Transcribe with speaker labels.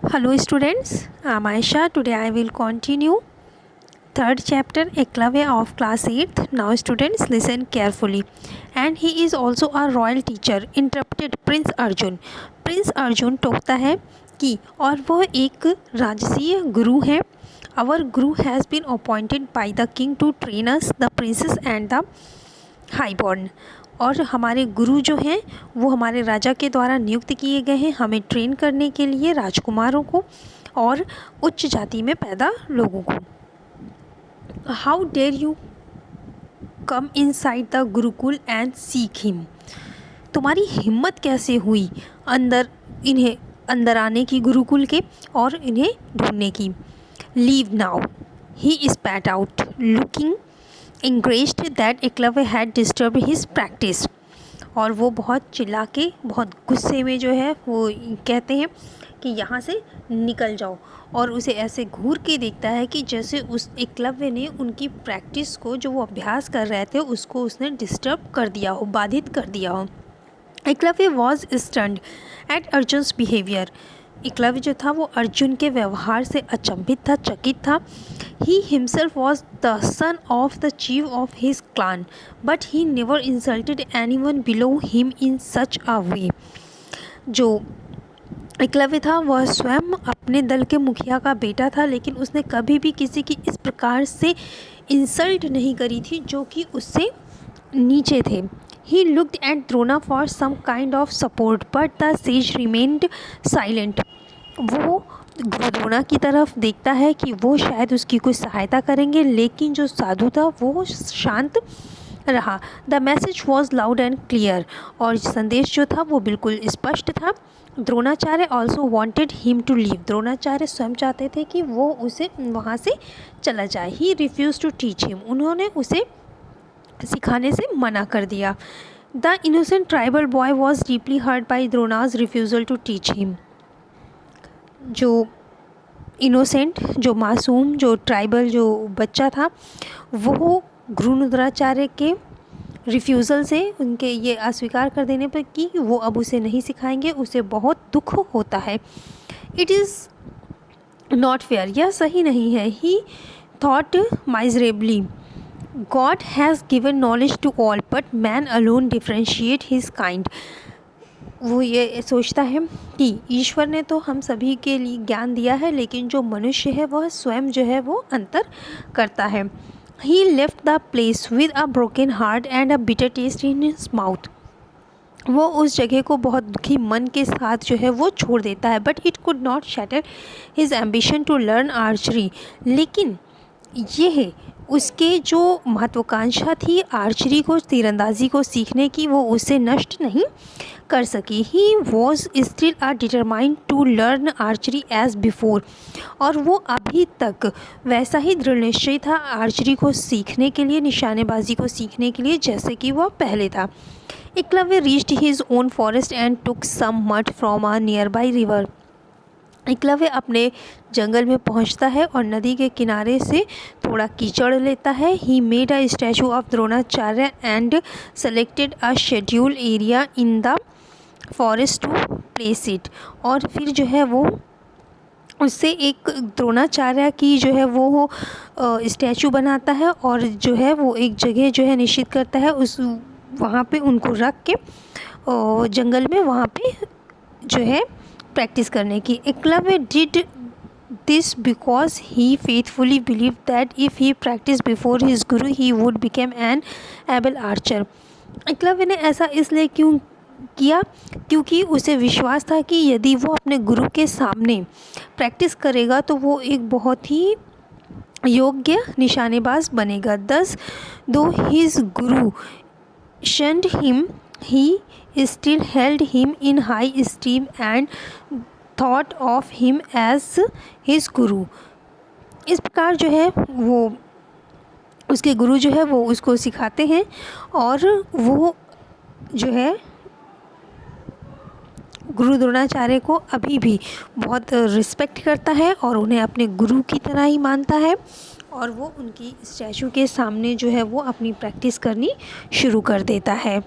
Speaker 1: Hello students, I'm Aisha. Today I will continue third chapter Eklavya of class 8th. Now students listen carefully. And he is also a royal teacher, interrupted Prince Arjun. Prince Arjun टोकता है कि और वह एक राजसीय गुरु है. Our guru has been appointed by the king to train us, the princess and the highborn. और हमारे गुरु जो हैं वो हमारे राजा के द्वारा नियुक्त किए गए हैं हमें ट्रेन करने के लिए, राजकुमारों को और उच्च जाति में पैदा लोगों को. How dare you come inside the gurukul and seek him. तुम्हारी हिम्मत कैसे हुई इन्हें अंदर आने की गुरुकुल के और इन्हें ढूंढने की. Leave now, he स्पैट out, looking enraged that Eklavya had disturbed his practice. और वो बहुत चिल्ला के बहुत गुस्से में जो है वो कहते हैं कि यहाँ से निकल जाओ. और उसे ऐसे घूर के देखता है कि जैसे उस एकलव्य ने उनकी प्रैक्टिस को जो वो अभ्यास कर रहे थे उसको उसने डिस्टर्ब कर दिया हो, बाधित कर दिया हो. Eklavya was stunned at Arjun's behaviour. Eklavya जो था वो अर्जुन के व्यवहार से अचंभित था, चकित था. He himself was the son of the chief of his clan but he never insulted anyone below him in such a way. जो एकलव्य था वह स्वयं अपने दल के मुखिया का बेटा था, लेकिन उसने कभी भी किसी की इस प्रकार से इंसल्ट नहीं करी थी जो कि उससे नीचे थे. He looked at Drona for some kind of support, but the sage remained silent. वो द्रोणा की तरफ देखता है कि वो शायद उसकी कोई सहायता करेंगे, लेकिन जो साधु था वो शांत रहा. The message was loud and clear. और संदेश जो था वो बिल्कुल स्पष्ट था. Dronacharya also wanted him to leave. Dronacharya स्वयं चाहते थे कि वो उसे वहाँ से चला जाए. He refuse to teach him. उन्होंने उसे सिखाने से मना कर दिया. The innocent tribal boy was deeply hurt by Drona's refusal to teach him. जो इनोसेंट, जो मासूम, जो ट्राइबल जो बच्चा था वो गुरु द्रोणाचार्य के रिफ्यूज़ल से, उनके ये अस्वीकार कर देने पर कि वो अब उसे नहीं सिखाएंगे, उसे बहुत दुख होता है. It is not fair. यह सही नहीं है. He thought miserably. God has given knowledge to all, but man alone differentiate his kind. वो ये सोचता है कि ईश्वर ने तो हम सभी के लिए ज्ञान दिया है, लेकिन जो मनुष्य है वह स्वयं जो है वो अंतर करता है. He left the place with a broken heart and a bitter taste in his mouth. वो उस जगह को बहुत दुखी मन के साथ जो है वो छोड़ देता है. But it could not shatter his ambition to learn archery. लेकिन यह उसके जो महत्वाकांक्षा थी आर्चरी को, तीरंदाजी को सीखने की, वो उसे नष्ट नहीं कर सकी. He was still a determined to learn archery as before. और वो अभी तक वैसा ही दृढ़ निश्चय था आर्चरी को सीखने के लिए, निशानेबाजी को सीखने के लिए, जैसे कि वह पहले था. Eklavya reached his own forest and took some mud from a nearby river. Eklavya अपने जंगल में पहुंचता है और नदी के किनारे से थोड़ा कीचड़ लेता है. He made a statue of Dronacharya and selected a schedule area in the forest to place it. और फिर जो है वो उससे एक द्रोणाचार्य की जो है वो स्टैचू बनाता है और जो है वो एक जगह जो है निश्चित करता है उस वहाँ पे उनको रख के जंगल में वहाँ पे जो है प्रैक्टिस करने की. Eklavya did this because he faithfully believe that if he practice before his guru he would became an able archer. Eklavya ने ऐसा इसलिए क्यों किया क्योंकि उसे विश्वास था कि यदि वो अपने गुरु के सामने प्रैक्टिस करेगा तो वो एक बहुत ही योग्य निशानेबाज बनेगा. दस दो his Guru शन्ड him, he still held him in high esteem and thought of him as his guru. इस प्रकार जो है वो उसके गुरु जो है वो उसको सिखाते हैं और वो जो है गुरु द्रोणाचार्य को अभी भी बहुत रिस्पेक्ट करता है और उन्हें अपने गुरु की तरह ही मानता है. और वो उनकी स्टैचू के सामने जो है वो अपनी प्रैक्टिस करनी शुरू कर देता है.